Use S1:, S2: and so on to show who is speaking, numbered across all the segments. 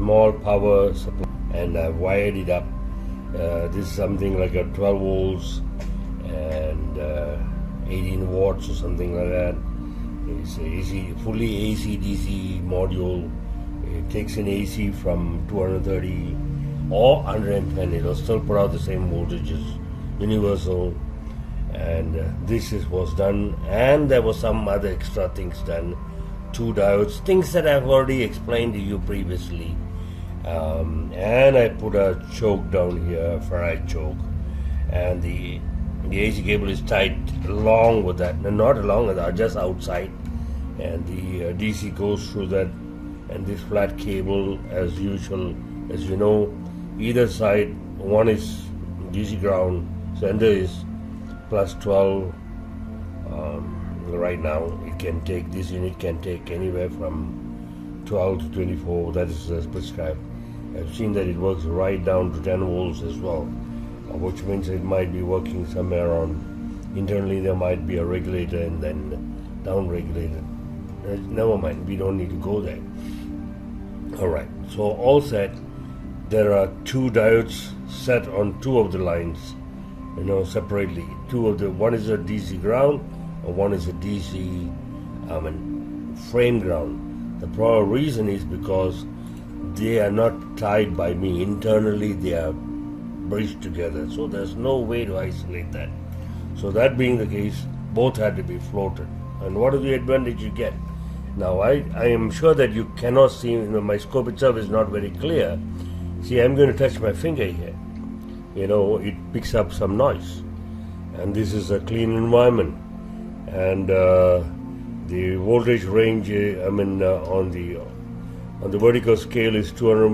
S1: small power supply, and I've wired it up. This is something like a 12 volts and 18 watts or something like that. It's AC, fully AC DC module. It takes in AC from 230 or 110. It'll still put out the same voltages, universal. And this was done, and there was some other extra things done. 2 diodes, things that I've already explained to you previously. And I put a choke down here, a ferrite choke, and the AC cable is tied along with that, not along with that, just outside, and the DC goes through that, and this flat cable, as usual, as you know, either side, one is DC ground, center is plus 12. Right now it can take, this unit can take anywhere from 12 to 24, that is prescribed. I've seen that it works right down to 10 volts as well, which means it might be working somewhere on, internally there might be a regulator and then down regulator. Never mind, we don't need to go there. Alright, so all set. There are 2 diodes set on 2 of the lines, separately. One is a DC ground, and one is a DC frame ground. The reason is because they are not tied by me. Internally they are bridged together, so there's no way to isolate that. So that being the case, both had to be floated. And what is the advantage you get? Now I am sure that you cannot see, my scope itself is not very clear. See, I'm going to touch my finger here. It picks up some noise. And this is a clean environment. And the voltage range, on the vertical scale is 200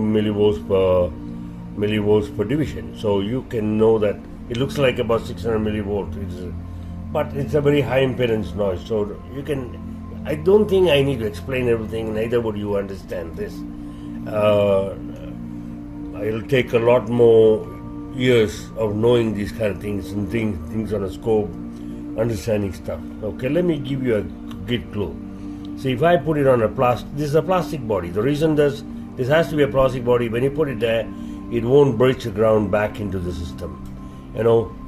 S1: millivolts per division. So you can know that it looks like about 600 millivolts. But it's a very high impedance noise. So I don't think I need to explain everything, neither would you understand this. It'll take a lot more years of knowing these kind of things and things on a scope, understanding stuff. Okay, let me give you a good clue. See, if I put it on this is a plastic body. The reason this has to be a plastic body, when you put it there, it won't bridge the ground back into the system.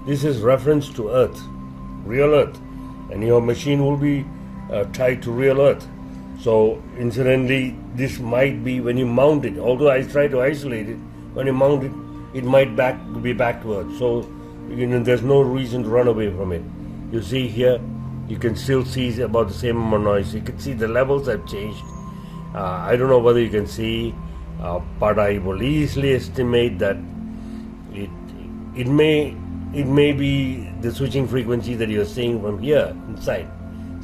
S1: This is reference to Earth, real Earth, and your machine will be tied to real Earth. So incidentally, this might be when you mount it, although I try to isolate it, when you mount it, it might be back to Earth. So there's no reason to run away from it. You see here, you can still see about the same amount of noise. You can see the levels have changed. I don't know whether you can see, but I will easily estimate that it may be the switching frequency that you're seeing from here inside.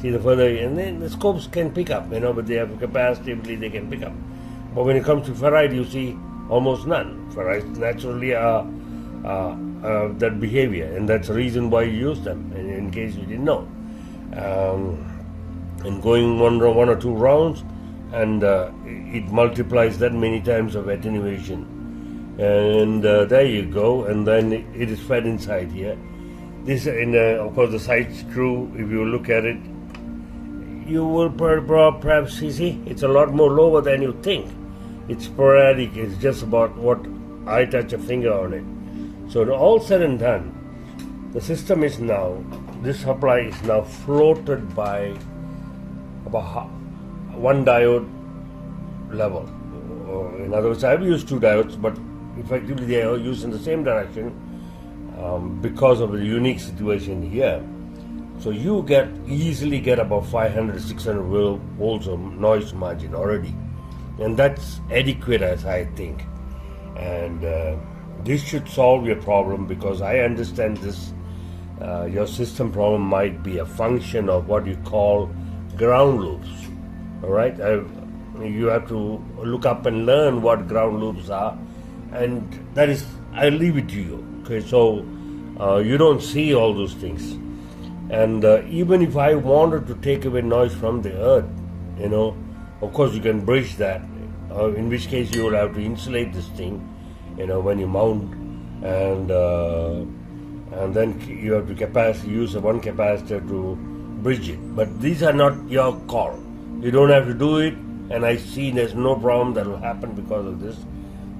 S1: See, the further, and then the scopes can pick up, but they have capacity, they can pick up. But when it comes to ferrite, you see almost none. Ferrites naturally are that behavior, and that's the reason why you use them, in case you didn't know. And going one or 2 rounds, and it multiplies that many times of attenuation. And there you go, and then it is fed inside here. This, of course, the side screw, if you look at it, you will perhaps see it's a lot more lower than you think. It's sporadic, it's just about what I touch a finger on it. So all said and done, the system is now, this supply is now floated by about 1 diode level. In other words, I've used 2 diodes, but effectively they are used in the same direction because of the unique situation here. So you easily get about 500 to 600 volts of noise margin already, and that's adequate, as I think. And this should solve your problem, because I understand this. Your system problem might be a function of what you call ground loops. All right, you have to look up and learn what ground loops are, and that is, I leave it to you. Okay, so you don't see all those things. And even if I wanted to take away noise from the Earth, of course you can bridge that, in which case you will have to insulate this thing, when you mount, and then you have to use one capacitor to bridge it. But these are not your call. You don't have to do it. and I see there's no problem that will happen because of this.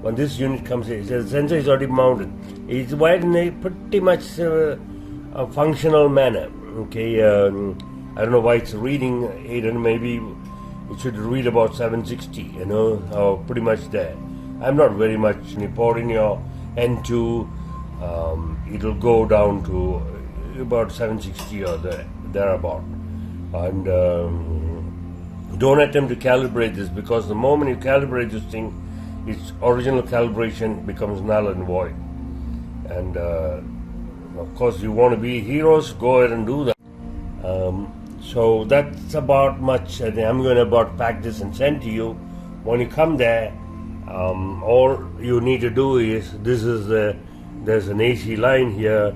S1: When this unit comes in, the sensor is already mounted. It's wired in a pretty much a functional manner. Okay, I don't know why it's reading 800. Maybe it should read about 760. You know, pretty much there. I'm not very much put in your N2. It'll go down to about 760 or thereabout. And don't attempt to calibrate this, because the moment you calibrate this thing, its original calibration becomes null and void. And of course, you want to be heroes, go ahead and do that. So that's about much. I'm going to about pack this and send to you. When you come there, all you need to do is, there's an AC line here.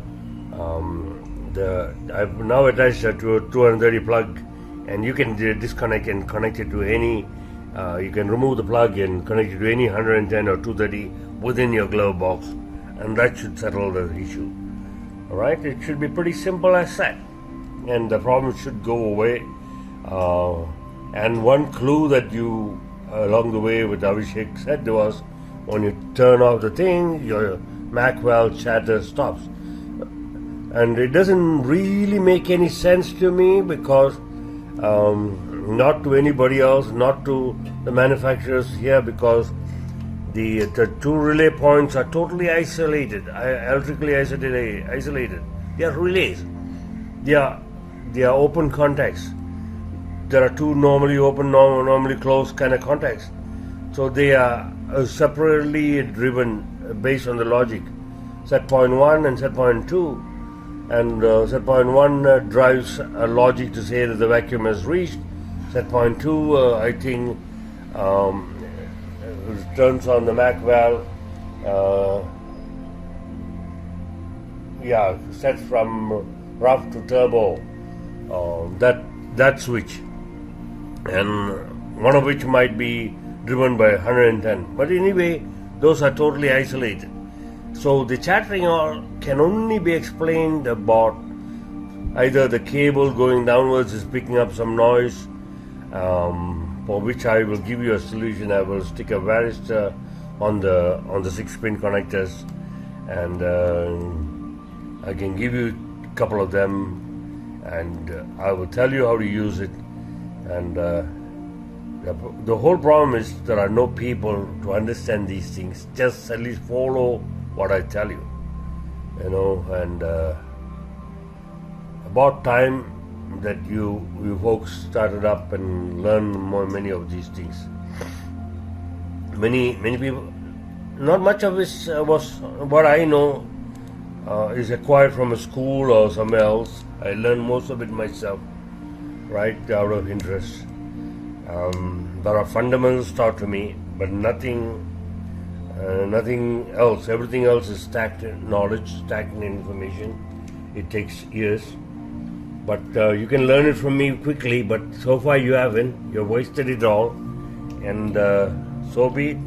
S1: I've now attached it to a 230 plug, and you can disconnect and connect it to any. You can remove the plug and connect it to any 110 or 230 within your glove box, and that should settle the issue. All right, it should be pretty simple as that, and the problem should go away. And one clue that you along the way with Abhishek said was, when you turn off the thing, your Mac valve chatter stops. And it doesn't really make any sense to me, because not to anybody else, not to the manufacturers here, because the two relay points are totally isolated, electrically isolated. They are relays. They are open contacts. There are two normally open, normally closed kind of contacts. So they are separately driven based on the logic. Set point 1 and set point 2. And set point 1 drives a logic to say that the vacuum has reached. Set point 2, I think, turns on the Mac valve. Sets from rough to turbo. That switch, and one of which might be driven by 110. But anyway, those are totally isolated. So the chattering can only be explained about either the cable going downwards is picking up some noise, for which I will give you a solution. I will stick a varistor on the 6-pin connectors, and I can give you a couple of them, and I will tell you how to use it. And the whole problem is there are no people to understand these things. Just at least follow what I tell you, and about time that you folks started up and learn many of these things. Many people, not much of this was what I know is acquired from a school or somewhere else. I learned most of it myself, right, out of interest. There are fundamentals taught to me, but nothing else. Everything else is stacked knowledge, stacked information. It takes years, but you can learn it from me quickly. But so far you haven't. You've wasted it all, and so be it.